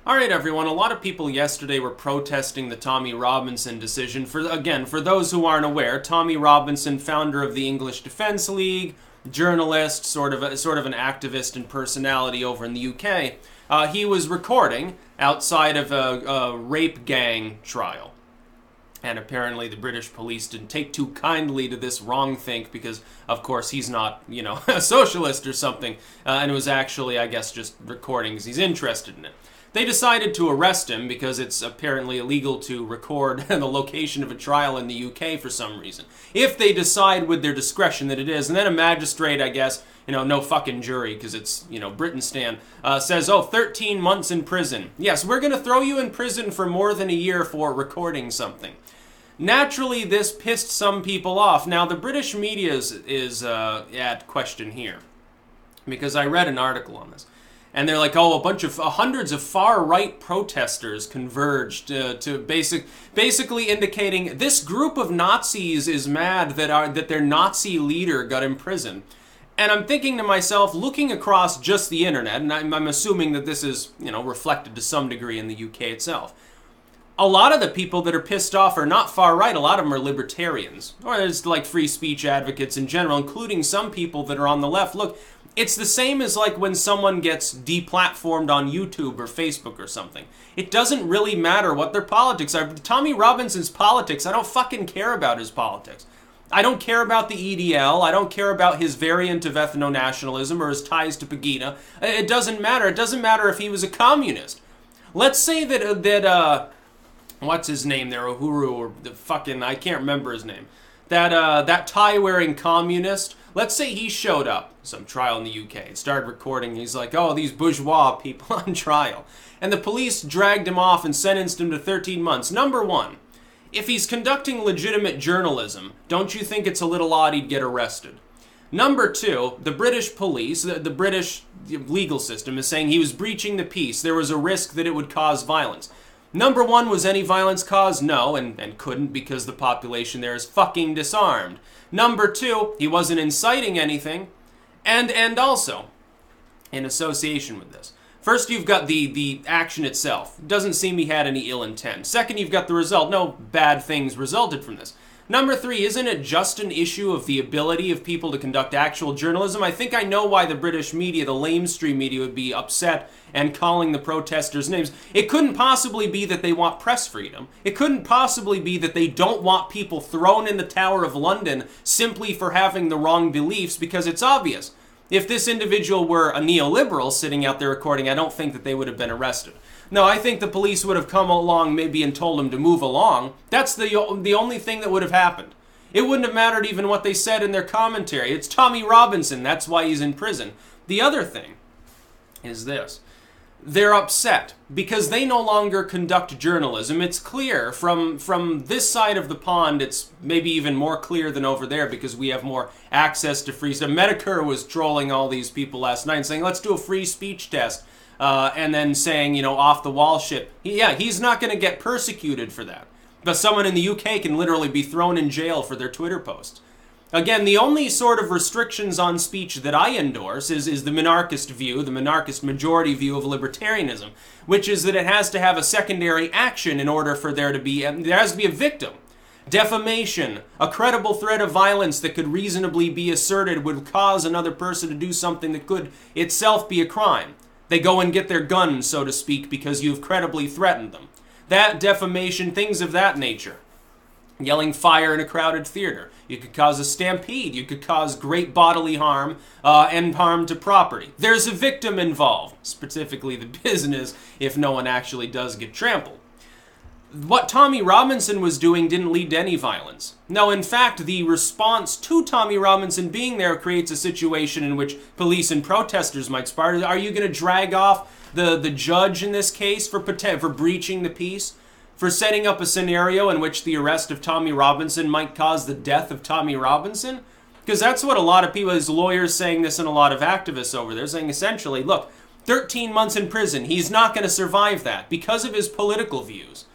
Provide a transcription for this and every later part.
Alright everyone, a lot of people yesterday were protesting the Tommy Robinson decision. For those who aren't aware, Tommy Robinson, founder of the English Defence League, journalist, sort of an activist and personality over in the UK, he was recording outside of a rape gang trial. And apparently the British police didn't take too kindly to this wrongthink because, of course, he's not, a socialist or something. And it was actually, I guess, just recording because he's interested in it. They decided to arrest him because it's apparently illegal to record the location of a trial in the UK for some reason. If they decide with their discretion that it is, and then a magistrate, I guess, no fucking jury because it's, Britanistan, says, 13 months in prison. Yes, we're going to throw you in prison for more than a year for recording something. Naturally, this pissed some people off. Now, the British media is at question here because I read an article on this. And they're like, hundreds of far-right protesters converged to basically indicating this group of Nazis is mad that their Nazi leader got imprisoned. And I'm thinking to myself, looking across just the internet, and I'm assuming that this is, reflected to some degree in the UK itself. A lot of the people that are pissed off are not far-right, a lot of them are libertarians. Or there's like free speech advocates in general, including some people that are on the left. Look, it's the same as like when someone gets deplatformed on YouTube or Facebook or something. It doesn't really matter what their politics are. Tommy Robinson's politics, I don't fucking care about his politics. I don't care about the EDL. I don't care about his variant of ethno-nationalism or his ties to Pegida. It doesn't matter. It doesn't matter if he was a communist. Let's say that what's his name there, Uhuru, or the fucking, I can't remember his name. That tie-wearing communist, let's say he showed up, some trial in the UK, and started recording, he's like, these bourgeois people on trial. And the police dragged him off and sentenced him to 13 months. Number one, if he's conducting legitimate journalism, don't you think it's a little odd he'd get arrested? Number two, the British police, the British legal system is saying he was breaching the peace. There was a risk that it would cause violence. Number one, was any violence caused? No, and couldn't because the population there is fucking disarmed. Number two, he wasn't inciting anything. And also, in association with this, first you've got the action itself. Doesn't seem he had any ill intent. Second, you've got the result. No bad things resulted from this. Number three, isn't it just an issue of the ability of people to conduct actual journalism? I think I know why the British media, the lamestream media, would be upset and calling the protesters names. It couldn't possibly be that they want press freedom. It couldn't possibly be that they don't want people thrown in the Tower of London simply for having the wrong beliefs, because it's obvious. If this individual were a neoliberal sitting out there recording, I don't think that they would have been arrested. No, I think the police would have come along maybe and told him to move along. That's the only thing that would have happened. It wouldn't have mattered even what they said in their commentary. It's Tommy Robinson, that's why he's in prison. The other thing is this. They're upset because they no longer conduct journalism. It's clear from this side of the pond, it's maybe even more clear than over there because we have more access to free stuff. Medicare was trolling all these people last night and saying, let's do a free speech test. And then saying, off-the-wall shit. He's not going to get persecuted for that. But someone in the UK can literally be thrown in jail for their Twitter posts. Again, the only sort of restrictions on speech that I endorse is the monarchist view, the monarchist majority view of libertarianism, which is that it has to have a secondary action in order for there has to be a victim. Defamation, a credible threat of violence that could reasonably be asserted would cause another person to do something that could itself be a crime. They go and get their guns, so to speak, because you've credibly threatened them. That, defamation, things of that nature. Yelling fire in a crowded theater. You could cause a stampede. You could cause great bodily harm and harm to property. There's a victim involved, specifically the business, if no one actually does get trampled. What Tommy Robinson was doing didn't lead to any violence. No, in fact, the response to Tommy Robinson being there creates a situation in which police and protesters might spar. Are you going to drag off the judge in this case for breaching the peace? For setting up a scenario in which the arrest of Tommy Robinson might cause the death of Tommy Robinson? Because that's what a lot of people, his lawyers saying this, and a lot of activists over there saying essentially, look, 13 months in prison, he's not going to survive that because of his political views.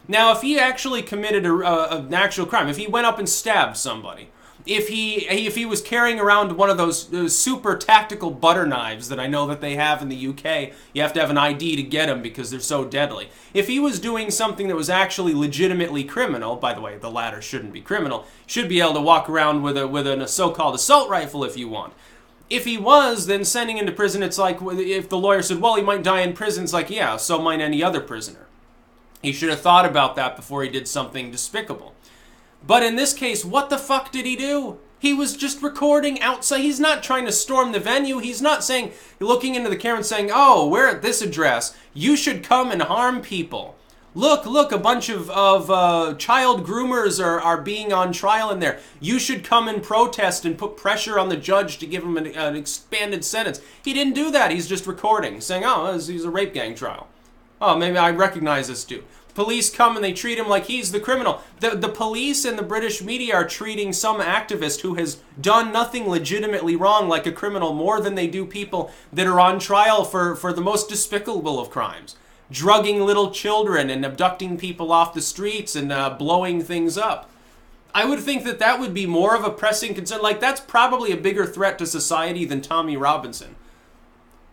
Now, if he actually committed an actual crime, if he went up and stabbed somebody, if he was carrying around one of those super tactical butter knives that I know that they have in the UK, you have to have an ID to get them because they're so deadly. If he was doing something that was actually legitimately criminal, by the way, the latter shouldn't be criminal, should be able to walk around with a so-called assault rifle if you want. If he was, then sending him to prison, it's like if the lawyer said, well, he might die in prison, it's like, yeah, so might any other prisoner. He should have thought about that before he did something despicable. But in this case, what the fuck did he do? He was just recording outside. He's not trying to storm the venue. He's not saying, looking into the camera and saying, oh, we're at this address. You should come and harm people. Look, a bunch of child groomers are being on trial in there. You should come and protest and put pressure on the judge to give him an expanded sentence. He didn't do that. He's just recording, saying, oh, this is a rape gang trial. Oh, maybe I recognize this dude. Police come and they treat him like he's the criminal. The police and the British media are treating some activist who has done nothing legitimately wrong like a criminal more than they do people that are on trial for the most despicable of crimes. Drugging little children and abducting people off the streets and blowing things up. I would think that that would be more of a pressing concern. Like, that's probably a bigger threat to society than Tommy Robinson.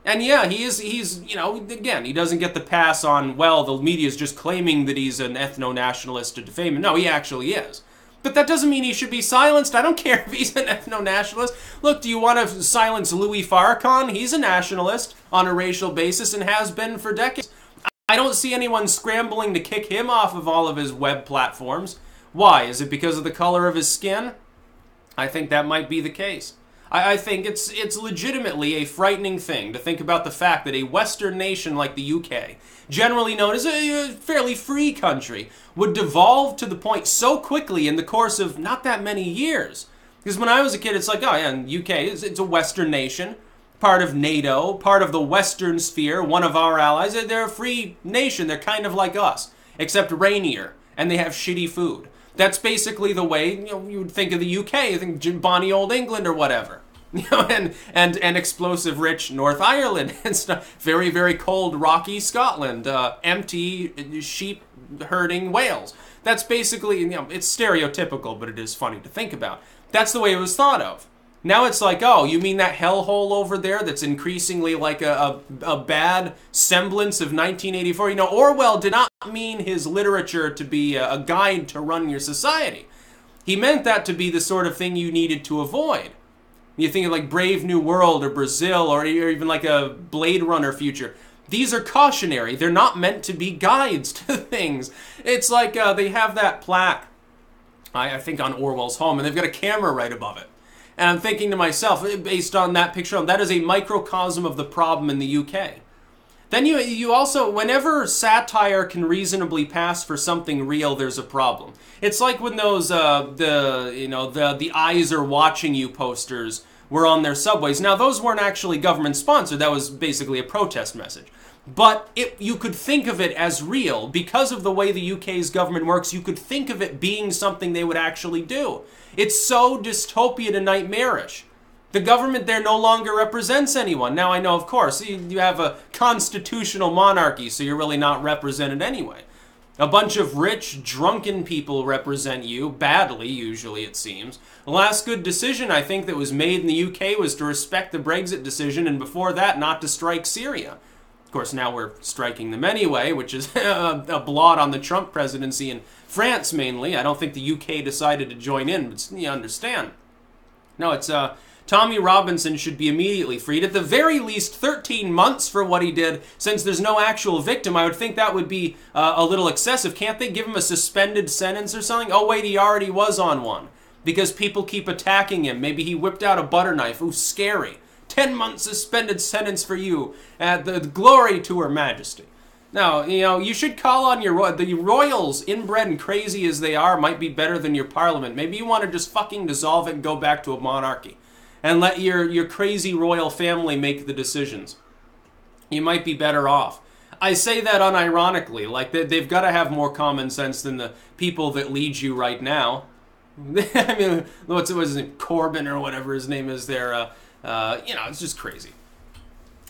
And yeah, he's, you know, again, he doesn't get the pass on, well, the media's just claiming that he's an ethno-nationalist to defame him. No, he actually is. But that doesn't mean he should be silenced. I don't care if he's an ethno-nationalist. Look, do you want to silence Louis Farrakhan? He's a nationalist on a racial basis and has been for decades. I don't see anyone scrambling to kick him off of all of his web platforms. Why? Is it because of the color of his skin? I think that might be the case. I think it's legitimately a frightening thing to think about the fact that a Western nation like the UK, generally known as a fairly free country, would devolve to the point so quickly in the course of not that many years. Because when I was a kid, it's like, oh yeah, and UK, it's a Western nation, part of NATO, part of the Western sphere, one of our allies. They're a free nation. They're kind of like us, except rainier, and they have shitty food. That's basically the way, you know, you would think of the UK. You think bonny old England or whatever. You know, and explosive rich North Ireland and stuff. Very, very cold, rocky Scotland. Empty sheep herding Wales. That's basically, you know, it's stereotypical, but it is funny to think about. That's the way it was thought of. Now it's like, oh, you mean that hellhole over there that's increasingly like a bad semblance of 1984? You know, Orwell did not mean his literature to be a guide to run your society. He meant that to be the sort of thing you needed to avoid. You think of like Brave New World or Brazil or even like a Blade Runner future. These are cautionary. They're not meant to be guides to things. It's like they have that plaque, I think, on Orwell's home, and they've got a camera right above it. And I'm thinking to myself, based on that picture, that is a microcosm of the problem in the UK. Then you also, whenever satire can reasonably pass for something real, there's a problem. It's like when those the eyes are watching you posters were on their subways. Now those weren't actually government sponsored. That was basically a protest message. But you could think of it as real because of the way the UK's government works. You could think of it being something they would actually do. It's so dystopian and nightmarish. The government there no longer represents anyone. Now, I know, of course, you have a constitutional monarchy, so you're really not represented anyway. A bunch of rich, drunken people represent you, badly, usually, it seems. The last good decision, I think, that was made in the UK was to respect the Brexit decision, and before that, not to strike Syria. Of course, now we're striking them anyway, which is a blot on the Trump presidency in France, mainly. I don't think the UK decided to join in, but you understand. No, it's... Tommy Robinson should be immediately freed. At the very least, 13 months for what he did. Since there's no actual victim, I would think that would be a little excessive. Can't they give him a suspended sentence or something? Oh, wait, he already was on one. Because people keep attacking him. Maybe he whipped out a butter knife. Ooh, scary. 10 months suspended sentence for you. The glory to Her Majesty. Now, you know, you should call on the royals, inbred and crazy as they are, might be better than your parliament. Maybe you want to just fucking dissolve it and go back to a monarchy. And let your crazy royal family make the decisions. You might be better off. I say that unironically, like they've got to have more common sense than the people that lead you right now. I mean, what's his name? Corbyn or whatever his name is there. You know, it's just crazy.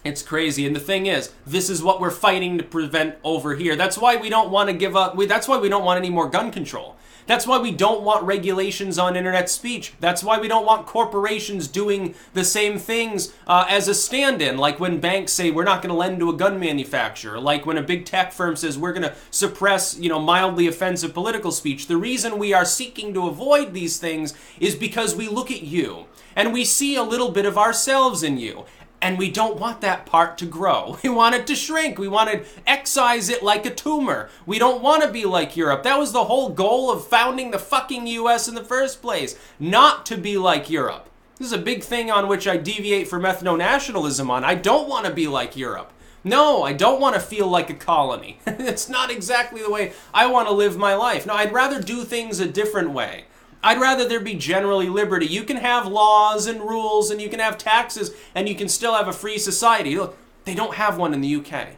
It's crazy. And the thing is, this is what we're fighting to prevent over here. That's why we don't want to give up. That's why we don't want any more gun control. That's why we don't want regulations on internet speech. That's why we don't want corporations doing the same things as a stand-in, like when banks say we're not going to lend to a gun manufacturer, like when a big tech firm says we're going to suppress, mildly offensive political speech. The reason we are seeking to avoid these things is because we look at you and we see a little bit of ourselves in you. And we don't want that part to grow. We want it to shrink. We want to excise it like a tumor. We don't want to be like Europe. That was the whole goal of founding the fucking US in the first place. Not to be like Europe. This is a big thing on which I deviate from ethno-nationalism on. I don't want to be like Europe. No, I don't want to feel like a colony. It's not exactly the way I want to live my life. No, I'd rather do things a different way. I'd rather there be generally liberty. You can have laws and rules and you can have taxes and you can still have a free society. Look, they don't have one in the UK.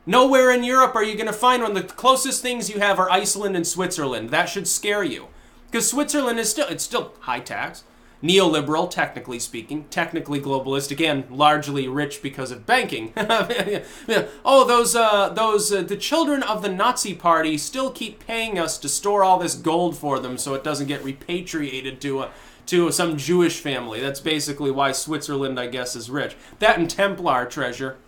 Nowhere in Europe are you going to find one. The closest things you have are Iceland and Switzerland. That should scare you. Because Switzerland is still high tax, neoliberal, technically speaking, technically globalist, again, largely rich because of banking. Oh, the children of the Nazi Party still keep paying us to store all this gold for them so it doesn't get repatriated to some Jewish family. That's basically why Switzerland, I guess, is rich. That and Templar treasure.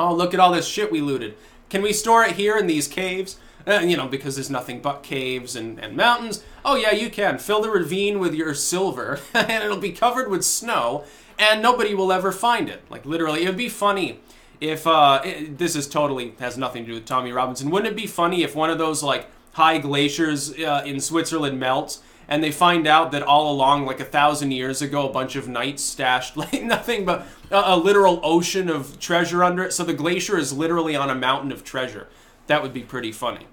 Oh, look at all this shit we looted. Can we store it here in these caves? Because there's nothing but caves and mountains. Oh yeah, you can. Fill the ravine with your silver, and it'll be covered with snow, and nobody will ever find it. Like, literally, it would be funny if, this is totally, has nothing to do with Tommy Robinson. Wouldn't it be funny if one of those, like, high glaciers in Switzerland melts, and they find out that all along, like 1,000 years ago, a bunch of knights stashed, like, nothing but a literal ocean of treasure under it, so the glacier is literally on a mountain of treasure. That would be pretty funny.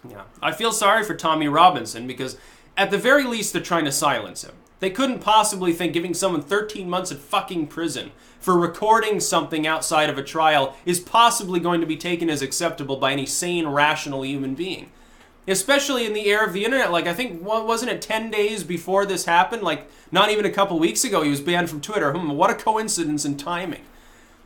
Yeah, I feel sorry for Tommy Robinson because at the very least they're trying to silence him. They couldn't possibly think giving someone 13 months in fucking prison for recording something outside of a trial is possibly going to be taken as acceptable by any sane, rational human being. Especially in the era of the internet. Like, I think, wasn't it 10 days before this happened? Like, not even a couple weeks ago he was banned from Twitter. What a coincidence in timing.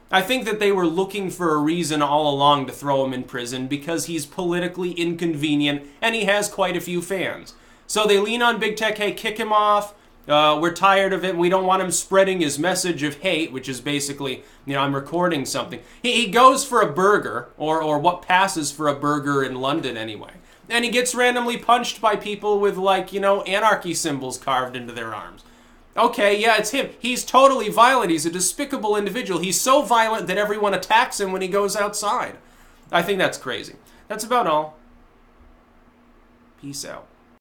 I think that they were looking for a reason all along to throw him in prison because he's politically inconvenient and he has quite a few fans. So they lean on big tech, hey, kick him off. We're tired of it. We don't want him spreading his message of hate, which is basically, I'm recording something. He goes for a burger, or what passes for a burger in London anyway. And he gets randomly punched by people with, like, anarchy symbols carved into their arms. Okay, yeah, it's him. He's totally violent. He's a despicable individual. He's so violent that everyone attacks him when he goes outside. I think that's crazy. That's about all. Peace out.